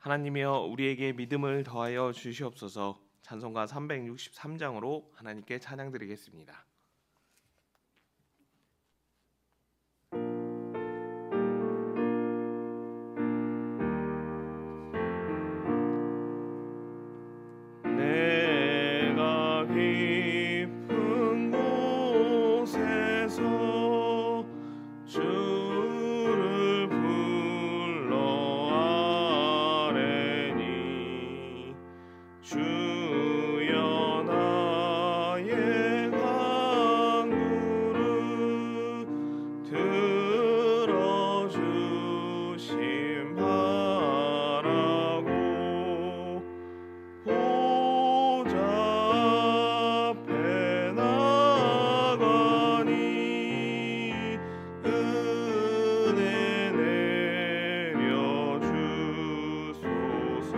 하나님이여 우리에게 믿음을 더하여 주시옵소서. 찬송가 363장으로 하나님께 찬양드리겠습니다. 내가 깊은 곳에서 주를 불러 아뢰니 주여 나의 간구를 들어주심 바라고 보좌 앞에 나가니 은혜 내려주소서.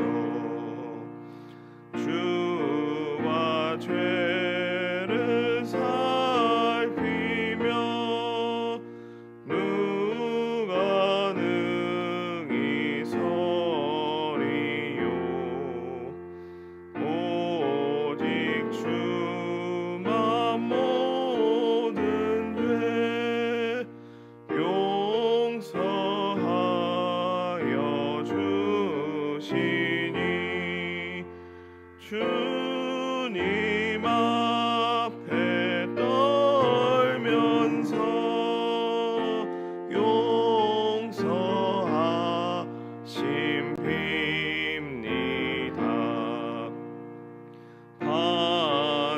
주와 죄를 살피며 누가 능히 서리요. 오직 주만 모든 죄 용서하여 주시니 주님 앞에 떨면서 용서하심 빕니다. 파수꾼이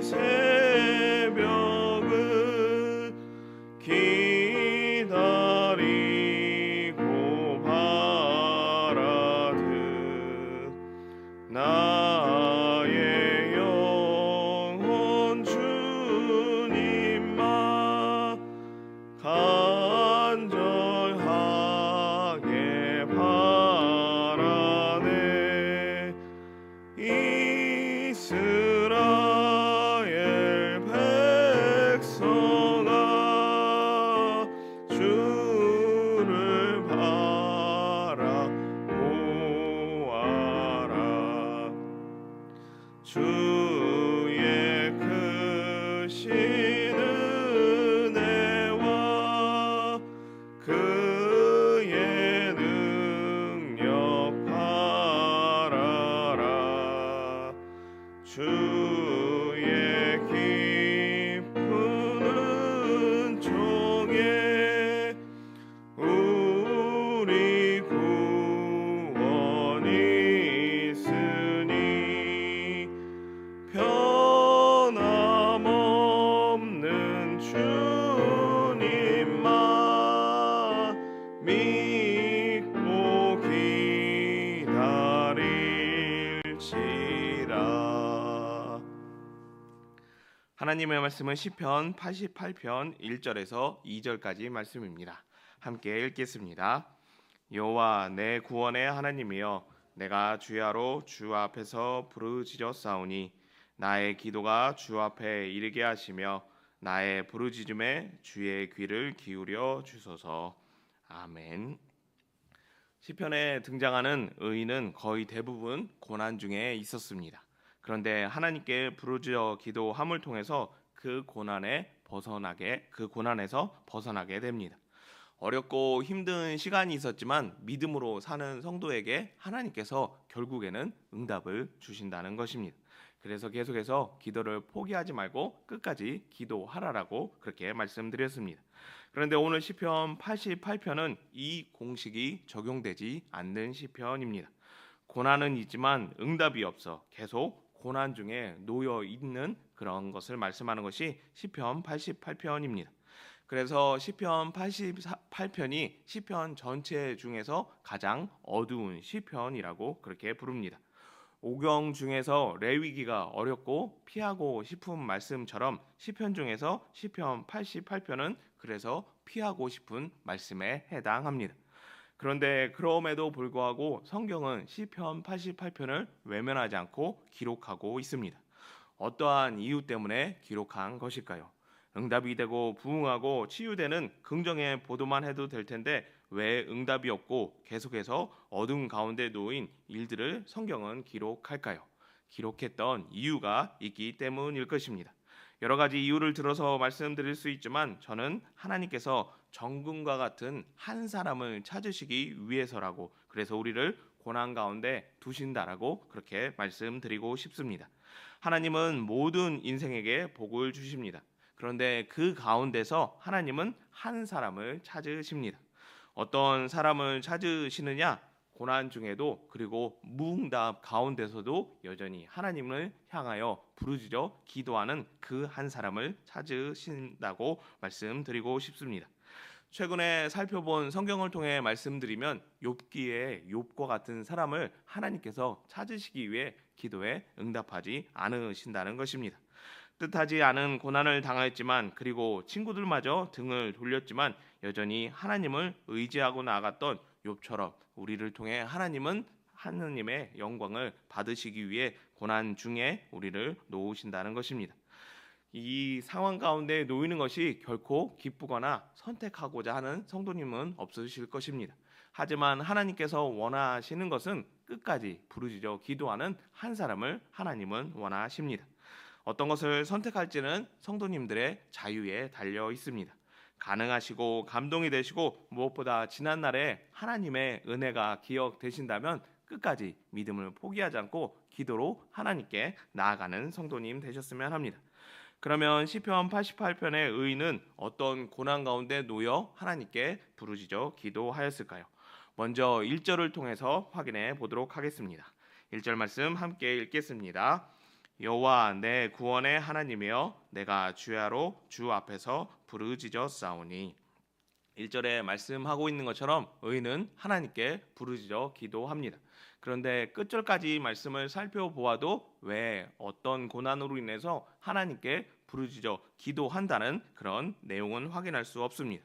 새벽을 기다리고 바라듯 나의 영혼 주님만 간절하게 바라네. 이스라엘 백성아 주를 바라보아라. 주의 크신 은혜와 그의 능력 바라라. 주의 깊은 은총에 우리 구원이 있으니 변함없는 주님만 믿고 기다릴지라. 하나님의 말씀은 시편 88편 1절에서 2절까지 말씀입니다. 함께 읽겠습니다. 여호와 내 구원의 하나님이여, 내가 주야로 주 앞에서 부르짖었사오니 나의 기도가 주 앞에 이르게 하시며 나의 부르짖음에 주의 귀를 기울여 주소서. 아멘. 시편에 등장하는 의인은 거의 대부분 고난 중에 있었습니다. 그런데 하나님께 부르짖어 기도함을 통해서 그 고난에서 벗어나게 됩니다. 어렵고 힘든 시간이 있었지만 믿음으로 사는 성도에게 하나님께서 결국에는 응답을 주신다는 것입니다. 그래서 계속해서 기도를 포기하지 말고 끝까지 기도하라라고 그렇게 말씀드렸습니다. 그런데 오늘 시편 88편은 이 공식이 적용되지 않는 시편입니다. 고난은 있지만 응답이 없어 계속 고난 중에 놓여 있는 그런 것을 말씀하는 것이 시편 88편입니다. 그래서 시편 88편이 시편 전체 중에서 가장 어두운 시편이라고 그렇게 부릅니다. 오경 중에서 레위기가 어렵고 피하고 싶은 말씀처럼 시편 중에서 시편 88편은 그래서 피하고 싶은 말씀에 해당합니다. 그런데 그럼에도 불구하고 성경은 시편 88편을 외면하지 않고 기록하고 있습니다. 어떠한 이유 때문에 기록한 것일까요? 응답이 되고 부응하고 치유되는 긍정의 보도만 해도 될 텐데 왜 응답이 없고 계속해서 어둠 가운데 놓인 일들을 성경은 기록할까요? 기록했던 이유가 있기 때문일 것입니다. 여러 가지 이유를 들어서 말씀드릴 수 있지만 저는 하나님께서 정금과 같은 한 사람을 찾으시기 위해서라고, 그래서 우리를 고난 가운데 두신다라고 그렇게 말씀드리고 싶습니다. 하나님은 모든 인생에게 복을 주십니다. 그런데 그 가운데서 하나님은 한 사람을 찾으십니다. 어떤 사람을 찾으시느냐? 고난 중에도, 그리고 무응답 가운데서도 여전히 하나님을 향하여 부르짖어 기도하는 그 한 사람을 찾으신다고 말씀드리고 싶습니다. 최근에 살펴본 성경을 통해 말씀드리면 욥기에 욥과 같은 사람을 하나님께서 찾으시기 위해 기도에 응답하지 않으신다는 것입니다. 뜻하지 않은 고난을 당하였지만, 그리고 친구들마저 등을 돌렸지만 여전히 하나님을 의지하고 나아갔던 욥처럼 우리를 통해 하나님은 하느님의 영광을 받으시기 위해 고난 중에 우리를 놓으신다는 것입니다. 이 상황 가운데 놓이는 것이 결코 기쁘거나 선택하고자 하는 성도님은 없으실 것입니다. 하지만 하나님께서 원하시는 것은 끝까지 부르짖어 기도하는 한 사람을 하나님은 원하십니다. 어떤 것을 선택할지는 성도님들의 자유에 달려 있습니다. 가능하시고 감동이 되시고 무엇보다 지난날에 하나님의 은혜가 기억되신다면 끝까지 믿음을 포기하지 않고 기도로 하나님께 나아가는 성도님 되셨으면 합니다. 그러면 시편 88편의 의인은 어떤 고난 가운데 놓여 하나님께 부르짖어 기도하였을까요? 먼저 1절을 통해서 확인해 보도록 하겠습니다. 1절 말씀 함께 읽겠습니다. 여호와 내 구원의 하나님이여 내가 주야로 주 앞에서 부르짖었사오니. 1절에 말씀하고 있는 것처럼 의인은 하나님께 부르짖어 기도합니다. 그런데 끝절까지 말씀을 살펴보아도 왜 어떤 고난으로 인해서 하나님께 부르짖어 기도한다는 그런 내용은 확인할 수 없습니다.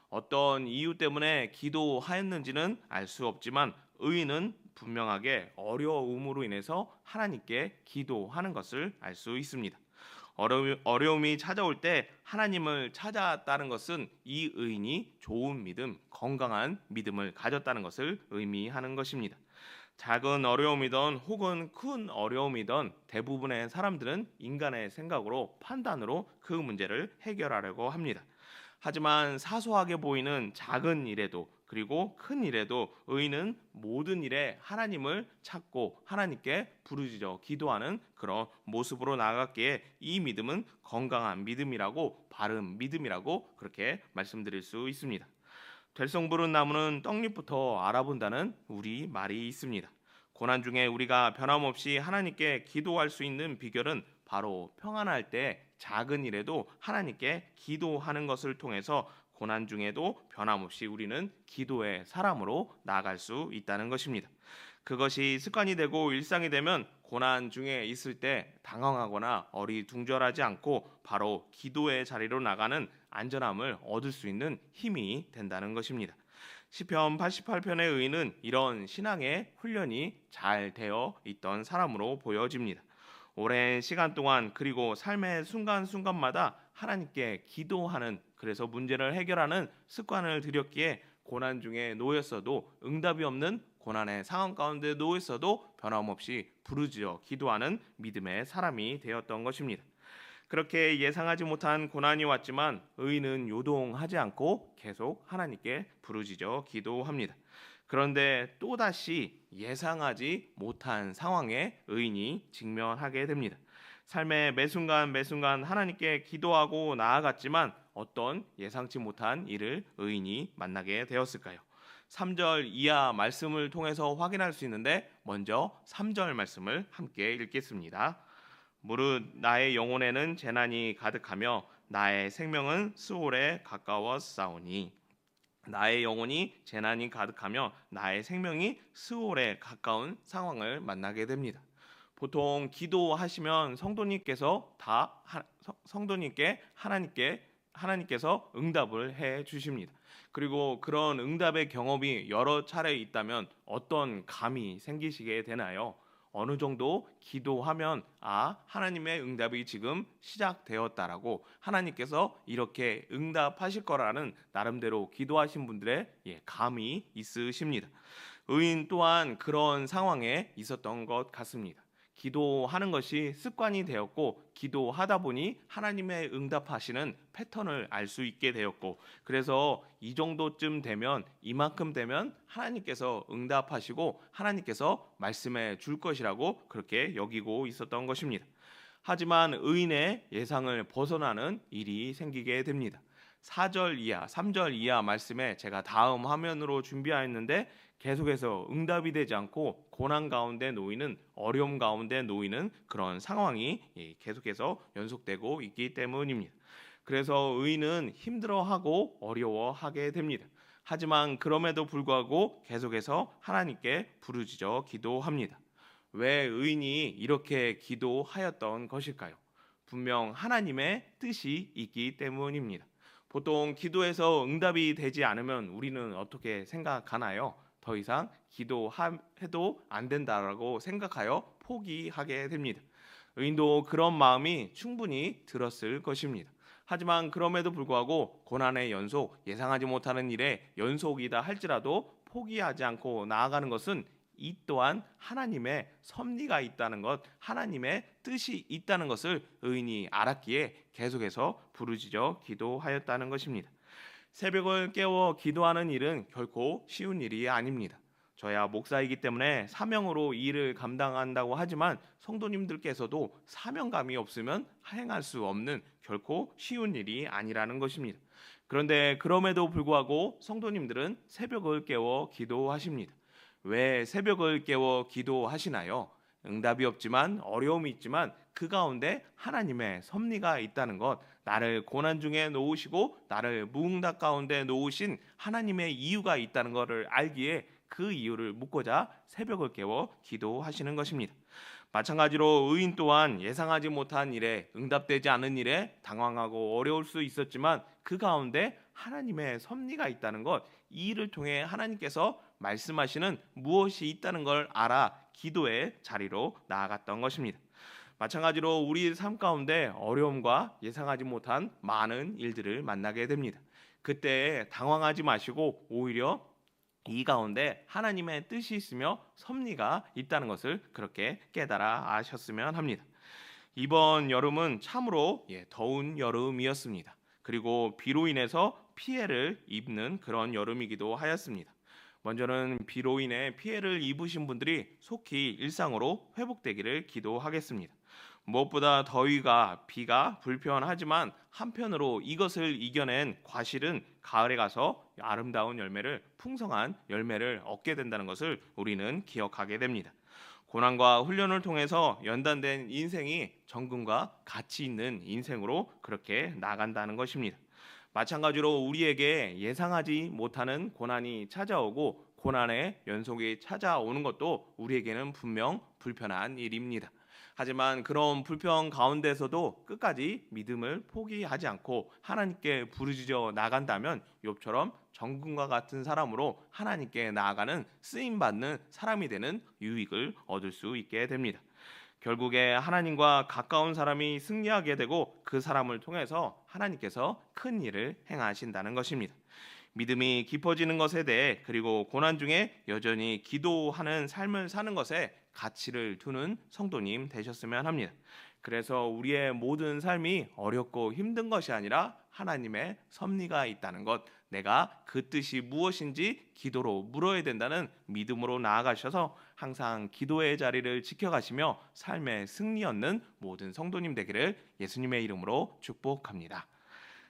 어떤 이유 때문에 기도하였는지는 알 수 없지만 의인은 분명하게 어려움으로 인해서 하나님께 기도하는 것을 알 수 있습니다. 어려움이 찾아올 때 하나님을 찾았다는 것은 이 의인이 좋은 믿음, 건강한 믿음을 가졌다는 것을 의미하는 것입니다. 작은 어려움이든 혹은 큰 어려움이든 대부분의 사람들은 인간의 생각으로, 판단으로 그 문제를 해결하려고 합니다. 하지만 사소하게 보이는 작은 일에도, 그리고 큰 일에도 의인은 모든 일에 하나님을 찾고 하나님께 부르짖어 기도하는 그런 모습으로 나아갔기에 이 믿음은 건강한 믿음이라고, 바른 믿음이라고 그렇게 말씀드릴 수 있습니다. 될성 부른 나무는 떡잎부터 알아본다는 우리 말이 있습니다. 고난 중에 우리가 변함없이 하나님께 기도할 수 있는 비결은 바로 평안할 때 작은 일에도 하나님께 기도하는 것을 통해서 고난 중에도 변함없이 우리는 기도의 사람으로 나아갈 수 있다는 것입니다. 그것이 습관이 되고 일상이 되면 고난 중에 있을 때 당황하거나 어리둥절하지 않고 바로 기도의 자리로 나가는 안전함을 얻을 수 있는 힘이 된다는 것입니다. 시편 88편의 의인은 이런 신앙의 훈련이 잘 되어 있던 사람으로 보여집니다. 오랜 시간 동안, 그리고 삶의 순간순간마다 하나님께 기도하는, 그래서 문제를 해결하는 습관을 들였기에 고난 중에 놓였어도, 응답이 없는 고난의 상황 가운데 놓였어도 변함없이 부르짖어 기도하는 믿음의 사람이 되었던 것입니다. 그렇게 예상하지 못한 고난이 왔지만 의인은 요동하지 않고 계속 하나님께 부르짖어 기도합니다. 그런데 또다시 예상하지 못한 상황에 의인이 직면하게 됩니다. 삶의 매순간 매순간 하나님께 기도하고 나아갔지만 어떤 예상치 못한 일을 의인이 만나게 되었을까요? 3절 이하 말씀을 통해서 확인할 수 있는데, 먼저 3절 말씀을 함께 읽겠습니다. 무릇 나의 영혼에는 재난이 가득하며 나의 생명은 수월에 가까웠사오니. 나의 영혼이 재난이 가득하며 나의 생명이 수월에 가까운 상황을 만나게 됩니다. 보통 기도하시면 성도님께서 성도님께 하나님께서 응답을 해 주십니다. 그리고 그런 응답의 경험이 여러 차례 있다면 어떤 감이 생기시게 되나요? 어느 정도 기도하면 하나님의 응답이 지금 시작되었다라고 하나님께서 이렇게 응답하실 거라는 나름대로 기도하신 분들의 감이 있으십니다. 의인 또한 그런 상황에 있었던 것 같습니다. 기도하는 것이 습관이 되었고 기도하다 보니 하나님의 응답하시는 패턴을 알 수 있게 되었고 그래서 이 정도쯤 되면 이만큼 되면 하나님께서 응답하시고 하나님께서 말씀해 줄 것이라고 그렇게 여기고 있었던 것입니다. 하지만 의인의 예상을 벗어나는 일이 생기게 됩니다. 4절 이하, 3절 이하 말씀에 제가 다음 화면으로 준비하였는데 계속해서 응답이 되지 않고 고난 가운데 놓이는 어려움 가운데 놓이는 그런 상황이 계속해서 연속되고 있기 때문입니다. 그래서 의인은 힘들어하고 어려워하게 됩니다. 하지만 그럼에도 불구하고 계속해서 하나님께 부르짖어 기도합니다. 왜 의인이 이렇게 기도하였던 것일까요? 분명 하나님의 뜻이 있기 때문입니다. 보통 기도해서 응답이 되지 않으면 우리는 어떻게 생각하나요? 더 이상 기도해도 안 된다라고 생각하여 포기하게 됩니다. 의인도 그런 마음이 충분히 들었을 것입니다. 하지만 그럼에도 불구하고 고난의 연속, 예상하지 못하는 일의 연속이다 할지라도 포기하지 않고 나아가는 것은 이 또한 하나님의 섭리가 있다는 것, 하나님의 뜻이 있다는 것을 의인이 알았기에 계속해서 부르짖어 기도하였다는 것입니다. 새벽을 깨워 기도하는 일은 결코 쉬운 일이 아닙니다. 저야 목사이기 때문에 사명으로 이 일을 감당한다고 하지만 성도님들께서도 사명감이 없으면 행할 수 없는 결코 쉬운 일이 아니라는 것입니다. 그런데 그럼에도 불구하고 성도님들은 새벽을 깨워 기도하십니다. 왜 새벽을 깨워 기도하시나요? 응답이 없지만 어려움이 있지만 그 가운데 하나님의 섭리가 있다는 것, 나를 고난 중에 놓으시고 나를 무응답 가운데 놓으신 하나님의 이유가 있다는 것을 알기에 그 이유를 묻고자 새벽을 깨워 기도하시는 것입니다. 마찬가지로 의인 또한 예상하지 못한 일에 응답되지 않은 일에 당황하고 어려울 수 있었지만 그 가운데 하나님의 섭리가 있다는 것, 이 일을 통해 하나님께서 말씀하시는 무엇이 있다는 걸 알아 기도의 자리로 나아갔던 것입니다. 마찬가지로 우리 삶 가운데 어려움과 예상하지 못한 많은 일들을 만나게 됩니다. 그때 당황하지 마시고 오히려 이 가운데 하나님의 뜻이 있으며 섭리가 있다는 것을 그렇게 깨달아 아셨으면 합니다. 이번 여름은 참으로 더운 여름이었습니다. 그리고 비로 인해서 피해를 입는 그런 여름이기도 하였습니다. 먼저는 비로 인해 피해를 입으신 분들이 속히 일상으로 회복되기를 기도하겠습니다. 무엇보다 더위가 비가 불편하지만 한편으로 이것을 이겨낸 과실은 가을에 가서 아름다운 열매를 풍성한 열매를 얻게 된다는 것을 우리는 기억하게 됩니다. 고난과 훈련을 통해서 연단된 인생이 정금과 가치 있는 인생으로 그렇게 나간다는 것입니다. 마찬가지로 우리에게 예상하지 못하는 고난이 찾아오고 고난의 연속이 찾아오는 것도 우리에게는 분명 불편한 일입니다. 하지만 그런 불편 가운데서도 끝까지 믿음을 포기하지 않고 하나님께 부르짖어 나간다면 욥처럼 정금과 같은 사람으로 하나님께 나아가는 쓰임받는 사람이 되는 유익을 얻을 수 있게 됩니다. 결국에 하나님과 가까운 사람이 승리하게 되고 그 사람을 통해서 하나님께서 큰 일을 행하신다는 것입니다. 믿음이 깊어지는 것에 대해 그리고 고난 중에 여전히 기도하는 삶을 사는 것에 가치를 두는 성도님 되셨으면 합니다. 그래서 우리의 모든 삶이 어렵고 힘든 것이 아니라 하나님의 섭리가 있다는 것, 내가 그 뜻이 무엇인지 기도로 물어야 된다는 믿음으로 나아가셔서 항상 기도의 자리를 지켜가시며 삶의 승리 얻는 모든 성도님 되기를 예수님의 이름으로 축복합니다.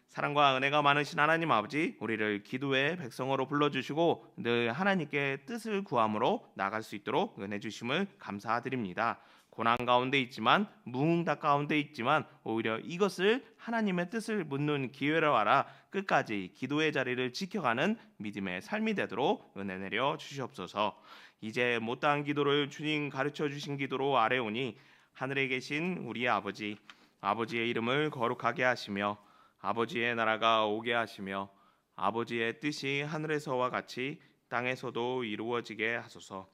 사랑과 은혜가 많으신 하나님 아버지, 우리를 기도의 백성으로 불러주시고 늘 하나님께 뜻을 구함으로 나갈 수 있도록 은혜 주심을 감사드립니다. 고난 가운데 있지만 무응답 가운데 있지만 오히려 이것을 하나님의 뜻을 묻는 기회로 알아 끝까지 기도의 자리를 지켜가는 믿음의 삶이 되도록 은혜 내려 주시옵소서. 이제 못다한 기도를 주님 가르쳐 주신 기도로 아뢰오니 하늘에 계신 우리 아버지, 아버지의 이름을 거룩하게 하시며 아버지의 나라가 오게 하시며 아버지의 뜻이 하늘에서와 같이 땅에서도 이루어지게 하소서.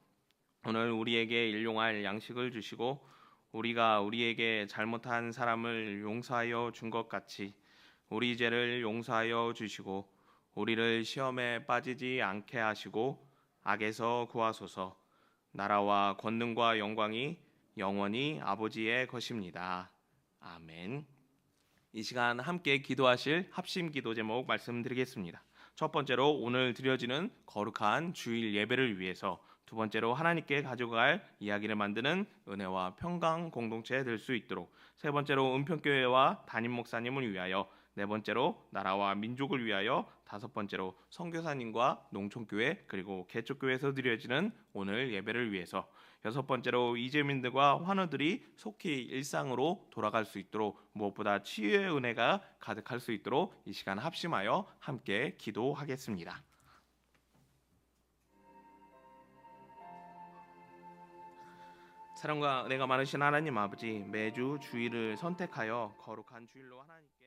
오늘 우리에게 일용할 양식을 주시고 우리가 우리에게 잘못한 사람을 용서하여 준 것 같이 우리 죄를 용서하여 주시고 우리를 시험에 빠지지 않게 하시고 악에서 구하소서. 나라와 권능과 영광이 영원히 아버지의 것입니다. 아멘. 이 시간 함께 기도하실 합심 기도 제목 말씀드리겠습니다. 첫 번째로 오늘 드려지는 거룩한 주일 예배를 위해서, 두 번째로 하나님께 가져갈 이야기를 만드는 은혜와 평강 공동체 될 수 있도록, 세 번째로 은평교회와 담임 목사님을 위하여, 네 번째로 나라와 민족을 위하여, 다섯 번째로 선교사님과 농촌교회 그리고 개척교회에서 드려지는 오늘 예배를 위해서, 여섯 번째로 이재민들과 환우들이 속히 일상으로 돌아갈 수 있도록 무엇보다 치유의 은혜가 가득할 수 있도록 이 시간 합심하여 함께 기도하겠습니다. 사랑과 은혜가 많으신 하나님 아버지, 매주 주일을 선택하여 거룩한 주일로 하나님께